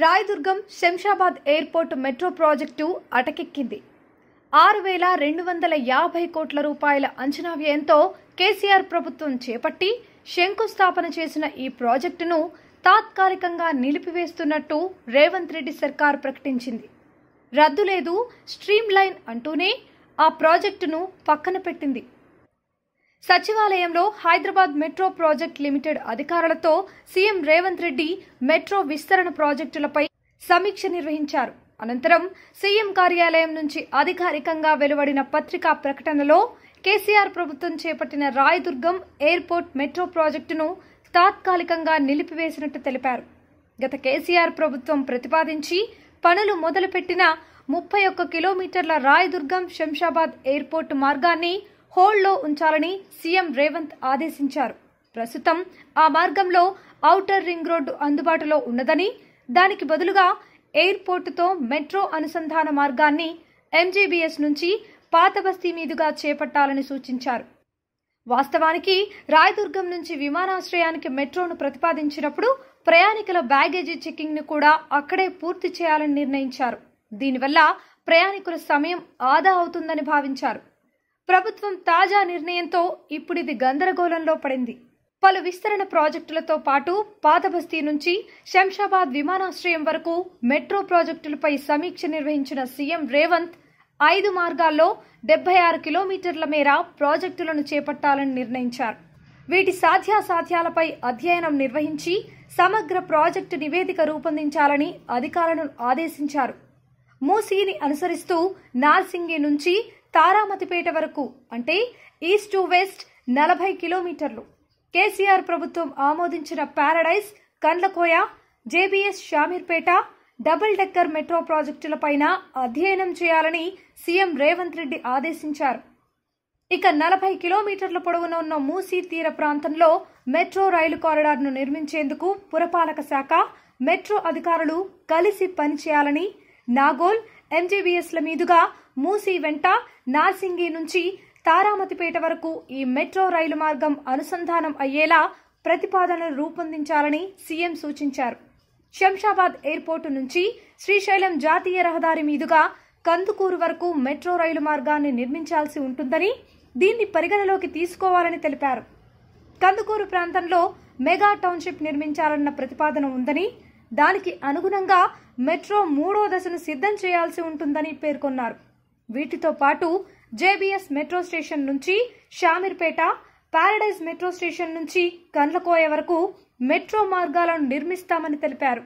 Rayadurgam Shamshabad airport metro project అటకెక్కింది. 6,250 కోట్ల రూపాయల అంచనా వ్యయంతో కేసీఆర్ ప్రభుత్వం చేపట్టి శంకుస్థాపన చేసిన ఈ ప్రాజెక్టును తాత్కాలికంగా నిలిపివేస్తున్నట్టు రేవంత్ రెడ్డి సర్కార్ ప్రకటించింది. రద్దు లేదు, స్ట్రీమ్ లైన్ అంటూనే ఆ ప్రాజెక్టును పక్కన పెట్టింది. సచివాలయంలో హైదరాబాద్ మెట్రో ప్రాజెక్ట్ లిమిటెడ్ అధికారులతో సీఎం రేవంత్ రెడ్డి మెట్రో విస్తరణ ప్రాజెక్టులపై సమీక్ష నిర్వహించారు. అనంతరం సీఎం కార్యాలయం నుంచి అధికారికంగా వెలువడిన పత్రికా ప్రకటనలో కేసీఆర్ ప్రభుత్వం చేపట్టిన రాయదుర్గం ఎయిర్పోర్ట్ మెట్రో ప్రాజెక్టును తాత్కాలికంగా నిలిపివేసినట్టు తెలిపారు. గత కేసీఆర్ ప్రభుత్వం ప్రతిపాదించి పనులు మొదలుపెట్టిన 31 కిలోమీటర్ల రాయదుర్గం శంషాబాద్ ఎయిర్పోర్ట్ మార్గాన్ని హోల్డ్లో ఉంచాలని సీఎం రేవంత్ ఆదేశించారు. ప్రస్తుతం ఆ మార్గంలో ఔటర్ రింగ్ రోడ్డు అందుబాటులో ఉన్నదని, దానికి బదులుగా ఎయిర్పోర్టుతో మెట్రో అనుసంధాన మార్గాన్ని ఎంజీబీఎస్ నుంచి పాతబస్తీ మీదుగా చేపట్టాలని సూచించారు. వాస్తవానికి రాయదుర్గం నుంచి విమానాశ్రయానికి మెట్రోను ప్రతిపాదించినప్పుడు ప్రయాణికుల బ్యాగేజీ చెకింగ్ ను కూడా అక్కడే పూర్తి చేయాలని నిర్ణయించారు. దీనివల్ల ప్రయాణికుల సమయం ఆదా అవుతుందని భావించారు. ప్రభుత్వం తాజా నిర్ణయంతో ఇప్పుడిది గందరగోళంలో పడింది. పలు విస్తరణ ప్రాజెక్టులతో పాటు పాతబస్తీ నుంచి శంషాబాద్ విమానాశ్రయం వరకు మెట్రో ప్రాజెక్టులపై సమీక్ష నిర్వహించిన సీఎం రేవంత్ 5 మార్గాల్లో 76 కిలోమీటర్ల మేర ప్రాజెక్టులను చేపట్టాలని నిర్ణయించారు. వీటి సాధ్యాసాధ్యాలపై అధ్యయనం నిర్వహించి సమగ్ర ప్రాజెక్టు నివేదిక రూపొందించాలని అధికారులను ఆదేశించారు. మూసీని అనుసరిస్తూ నార్సింగి నుంచి తారామతిపేట వరకు అంటే ఈస్ట్ టు వెస్ట్ 40 కిలోమీటర్లు. కేసీఆర్ ప్రభుత్వం ఆమోదించిన Paradise, Kandlakoya, JBS Shamirpet double decker metro ప్రాజెక్టులపైన అధ్యయనం చేయాలని సీఎం రేవంత్ రెడ్డి ఆదేశించారు. ఇక 40 కిలోమీటర్ల పొడవున ఉన్న మూసీ తీర ప్రాంతంలో మెట్రో రైలు కారిడార్ను నిర్మించేందుకు పురపాలక శాఖ, మెట్రో అధికారులు కలిసి పనిచేయాలని, నాగోల్, ఎంజీబీఎస్ల మీదుగా మూసీ వెంట నార్సింగి నుంచి తారామతిపేట వరకు ఈ మెట్రో రైలు మార్గం అనుసంధానం అయ్యేలా ప్రతిపాదనలు రూపొందించాలని సీఎం సూచించారు. శంషాబాద్ ఎయిర్పోర్టు నుంచి శ్రీశైలం జాతీయ రహదారి మీదుగా కందుకూరు వరకు మెట్రో రైలు మార్గాన్ని నిర్మించాల్సి ఉంటుందని, దీన్ని పరిగణలోకి తీసుకోవాలని తెలిపారు. కందుకూరు ప్రాంతంలో మెగా టౌన్షిప్ నిర్మించాలన్న ప్రతిపాదన ఉందని, దానికి అనుగుణంగా మెట్రో 3వ దశను సిద్ధం చేయాల్సి ఉంటుందని పేర్కొన్నారు. వీటితో పాటు జేబీఎస్ మెట్రో స్టేషన్ నుంచి షామీర్పేట, పారడైజ్ మెట్రో స్టేషన్ నుంచి కండ్లకోయ వరకు మెట్రో మార్గాలను నిర్మిస్తామని తెలిపారు.